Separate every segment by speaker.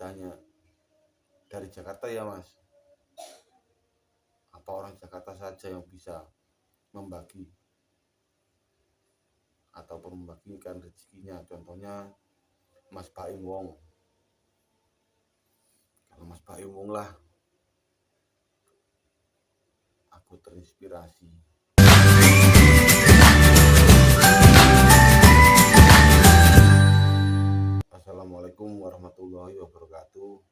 Speaker 1: ditanya, dari Jakarta ya Mas? Apa orang Jakarta saja yang bisa membagi ataupun membagikan rezekinya? Contohnya Mas Baim Wong. Kalau Mas Baim Wong lah aku terinspirasi. Assalamualaikum warahmatullahi wabarakatuh.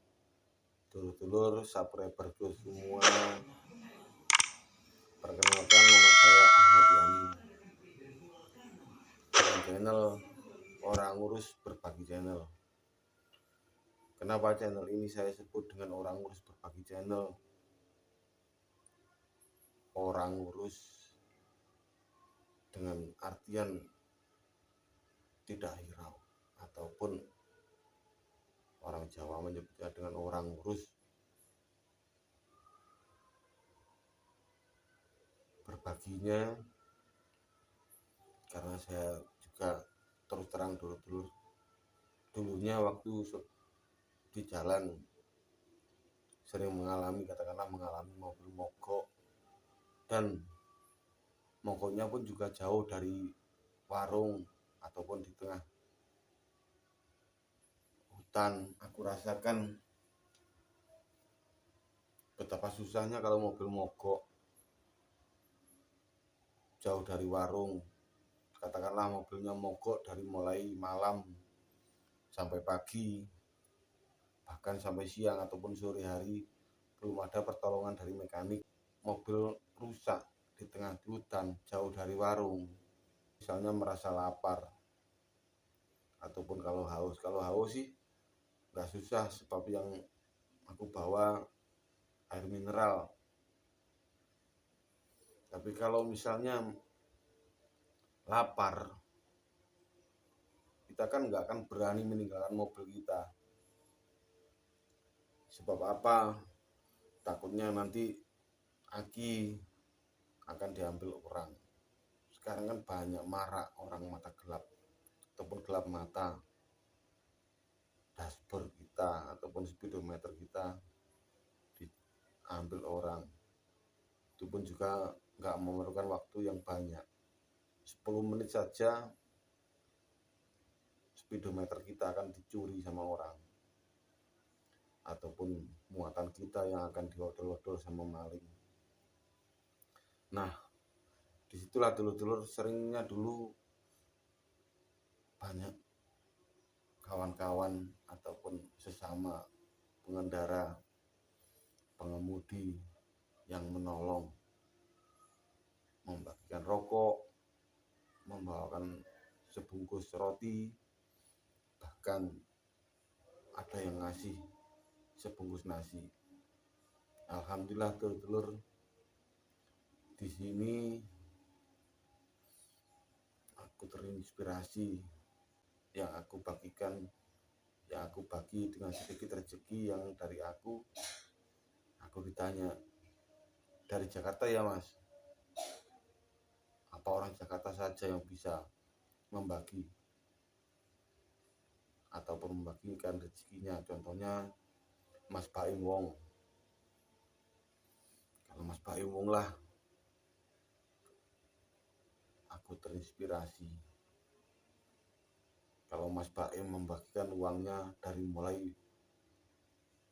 Speaker 1: Dulur-dulur subscriberku semua, perkenalkan nama saya Ahmad Yani dengan channel Orang Ngurus Berbagi Channel. Kenapa channel ini saya sebut dengan Orang Ngurus Berbagi Channel? Orang ngurus dengan artian tidak hirau, ataupun orang Jawa menyebutnya dengan orang ngurus. Berbaginya karena saya juga terus terang dulunya waktu di jalan sering mengalami mobil mogok, dan mogoknya pun juga jauh dari warung ataupun di tengah hutan. Aku rasakan betapa susahnya kalau mobil mogok jauh dari warung. Katakanlah mobilnya mogok dari mulai malam sampai pagi, bahkan sampai siang ataupun sore hari, belum ada pertolongan dari mekanik. Mobil rusak di tengah hutan jauh dari warung, misalnya merasa lapar ataupun kalau haus sih nggak susah, sebab yang aku bawa air mineral. Tapi kalau misalnya lapar, kita kan nggak akan berani meninggalkan mobil kita. Sebab apa? Takutnya nanti aki akan diambil orang. Sekarang kan banyak marak orang mata gelap ataupun gelap mata. Dashboard kita ataupun speedometer kita diambil orang. Itu pun juga nggak memerlukan waktu yang banyak. 10 menit saja speedometer kita akan dicuri sama orang, ataupun muatan kita yang akan diodol-odol sama maling. Nah, disitulah dulur-dulur seringnya dulu banyak kawan-kawan ataupun sesama pengendara, pengemudi yang menolong, membagikan rokok, membawakan sebungkus roti, bahkan ada yang ngasih sebungkus nasi. Alhamdulillah dulur-dulur, di sini aku terinspirasi. Yang aku bagi dengan sedikit rezeki yang dari aku ditanya, dari Jakarta ya Mas? Apa orang Jakarta saja yang bisa membagi ataupun membagikan rezekinya? Contohnya Mas Baim Wong. Kalau Mas Baim Wong lah aku terinspirasi. Kalau Mas Baim membagikan uangnya dari mulai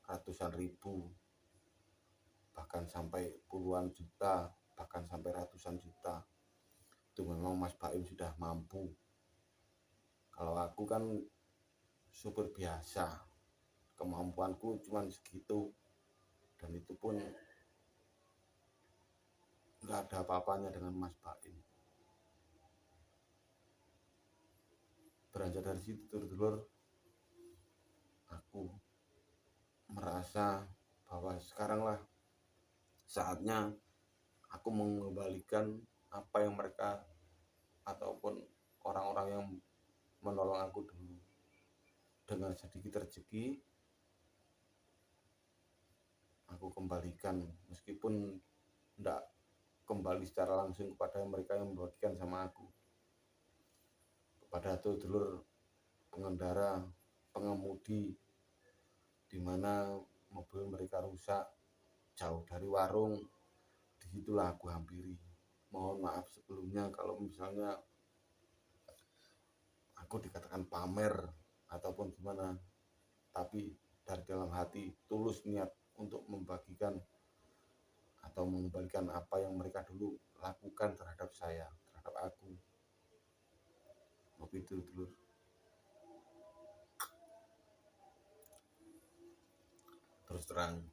Speaker 1: ratusan ribu, bahkan sampai puluhan juta, bahkan sampai ratusan juta, itu memang Mas Baim sudah mampu. Kalau aku kan supir biasa, kemampuanku cuma segitu, dan itu pun nggak ada apa-apanya dengan Mas Baim. Beranjak dari situ dulur, aku merasa bahwa sekarang lah saatnya aku mengembalikan apa yang mereka ataupun orang-orang yang menolong aku dulu. Dengan sedikit rezeki aku kembalikan, meskipun tidak kembali secara langsung kepada mereka yang membagikan sama aku. Kepada dulur pengendara, pengemudi di dimana mobil mereka rusak jauh dari warung. Disitulah aku hampiri. Mohon maaf sebelumnya kalau misalnya aku dikatakan pamer ataupun gimana, tapi dari dalam hati tulus niat untuk membagikan atau mengembalikan apa yang mereka dulu lakukan terhadap saya, terhadap aku. Begitu dulur. Terus terang,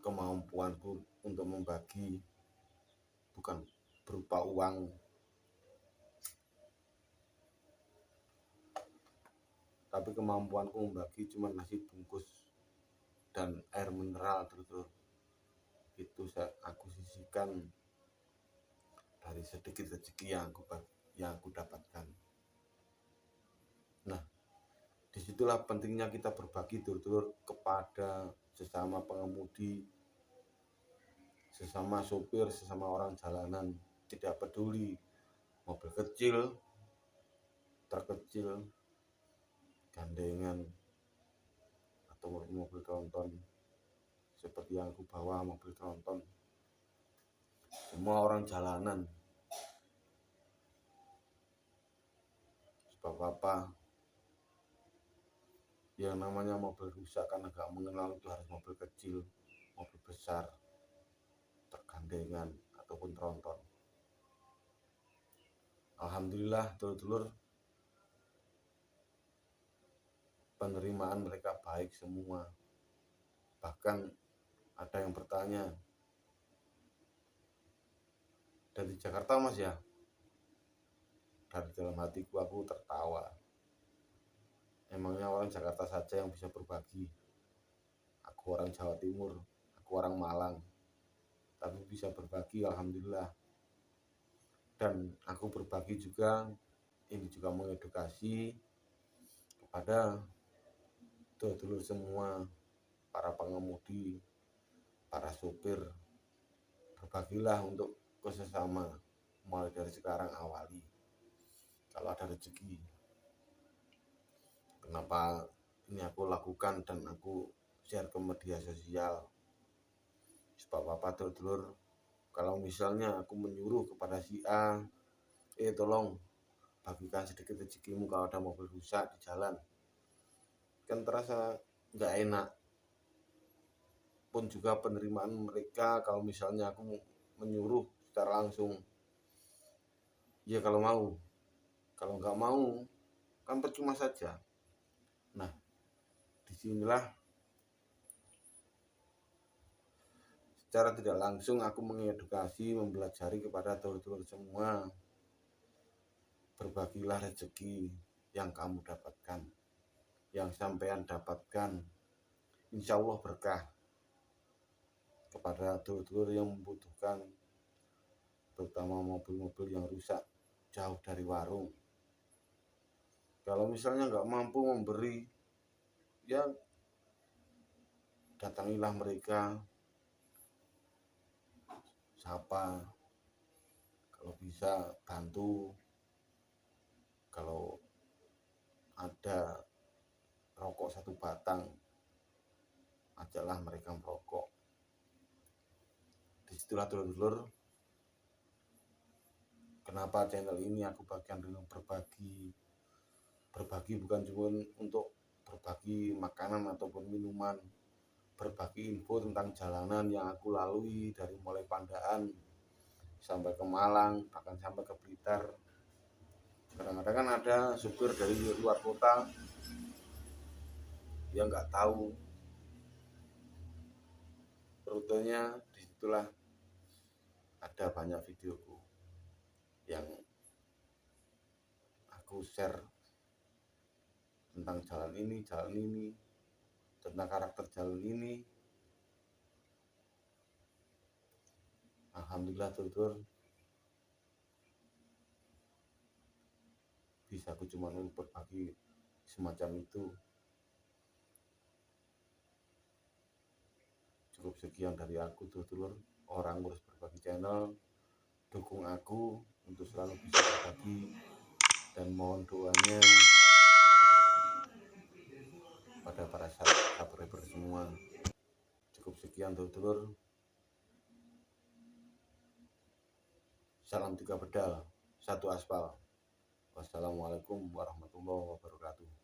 Speaker 1: kemampuanku untuk membagi bukan berupa uang, tapi kemampuanku membagi cuma nasi bungkus dan air mineral dulur. Itu aku sisihkan dari sedikit rezeki yang aku dapatkan. Nah, disitulah pentingnya kita berbagi dulur-dulur kepada sesama pengemudi, sesama sopir, sesama orang jalanan. Tidak peduli mobil kecil, terkecil, gandengan, atau mobil tronton seperti yang aku bawa, mobil tronton. Semua orang jalanan. Sebab apa? Yang namanya mobil rusak karena gak mengenal itu harus mobil kecil, mobil besar, tergandengan, ataupun tronton. Alhamdulillah dulur-dulur, penerimaan mereka baik semua. Bahkan ada yang bertanya, dari Jakarta mas ya? Dari dalam hatiku aku tertawa. Emangnya orang Jakarta saja yang bisa berbagi? Aku orang Jawa Timur, aku orang Malang, tapi bisa berbagi alhamdulillah. Dan aku berbagi juga, ini juga mengedukasi kepada dulur-dulur semua, para pengemudi, para sopir. Berbagilah untuk sesama, mulai dari sekarang awali. Kalau ada rezeki, kenapa ini aku lakukan dan aku share ke media sosial. Sebab apa dulur-dulur, kalau misalnya aku menyuruh kepada si A, tolong bagikan sedikit rezekimu kalau ada mobil rusak di jalan, kan terasa nggak enak. Pun juga penerimaan mereka kalau misalnya aku menyuruh secara langsung, ya kalau mau. Kalau nggak mau kan percuma saja. Nah, disinilah secara tidak langsung aku mengedukasi, mempelajari kepada dulur-dulur semua. Berbagilah rezeki yang kamu dapatkan, yang sampean dapatkan, insya Allah berkah kepada dulur-dulur yang membutuhkan, terutama mobil-mobil yang rusak jauh dari warung. Kalau misalnya nggak mampu memberi, ya datangilah mereka, sapa, kalau bisa bantu. Kalau ada rokok satu batang, ajaklah mereka merokok. Disitulah dulur-dulur, kenapa channel ini aku bagian dengan berbagi. Berbagi bukan cuma untuk berbagi makanan ataupun minuman, berbagi info tentang jalanan yang aku lalui dari mulai Pandaan sampai ke Malang, bahkan sampai ke Blitar. Kadang-kadang kan ada supir dari luar kota yang nggak tahu rutenya. Disitulah ada banyak videoku yang aku share tentang jalan ini, tentang karakter jalan ini. Alhamdulillah dulur, bisa aku cuma berbagi semacam itu. Cukup sekian dari aku dulur-dulur, orang ngurus berbagi channel. Dukung aku untuk selalu bisa berbagi, dan mohon doanya semua. Cukup sekian dulur-dulur. Salam 3 pedal, 1 aspal. Wassalamualaikum warahmatullahi wabarakatuh.